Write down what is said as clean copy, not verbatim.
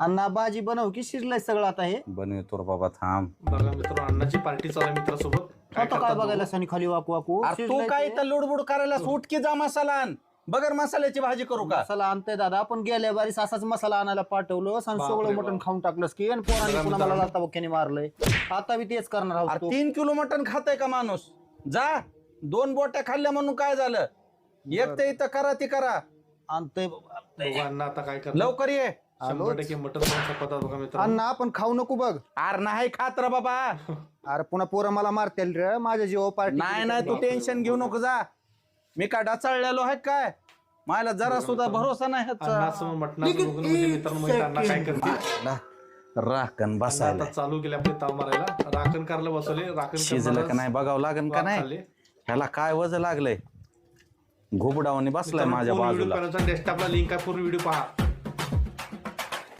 अण्णा भाजी बनव की शिजलंय सगळं आता हे बनवतो रे बाबा थांब. बघा मित्र अण्णाची पार्टी चालू आहे मित्रासोबत आता काय बघायला सनी खाली वाकू वाकू अरे तू शिजलंय काय ते. तर लुडबुड करायला सूट की जा मसाला आण. बगर मसाल्याची भाजी करू का? मसाला आणतोय दादा आपण गेल्या बारीस असाच मसाला आणायला पाठवलं आणि बापरे सगळं बाप. मटण खाऊन टाकलंस की आणि पोरांनी पुन्हा मला लाथा बोक्याने मारलंय. आता बी तेच करणार आहोत अरे तू. 3 किलो मटण खाताय का माणूस? जा 2 बोट्या खाल्ल्या म्हणून काय झालं? एक तर इथं करा ती करा. आणतोय बघा अण्णा आता काय करणार लवकर ये. 100% मटन पदार्थ बघा मित्र अण्णा आपण खाऊ नको बघ. अरे नाही खात रे बाबा. अरे पुन्हा पोरं मला मारतील रे माझ्या जीव पार्टी. नाही नाही तू टेन्शन घेऊ नको जा. मी काय डाचाळलेलो आहे काय? मला जरा सुद्धा भरोसा नाही ह्याचा. अण्णासमोर मटणाचं बघून म्हणजे मित्रांनो माहिती अण्णा काय करतील. राखण अण्णा बसायला आता चालू केले आपले ताव मारायला राखण कारला बसवले राखण शिजलं का नाही बघावं लागेल का नाही? खाल्ले. ह्याला काय वज लागलंय? घोबडावानी बसलाय माझ्या बाजूला. डेस्कटॉपला लिंक आहे पूर्ण व्हिडिओ पहा.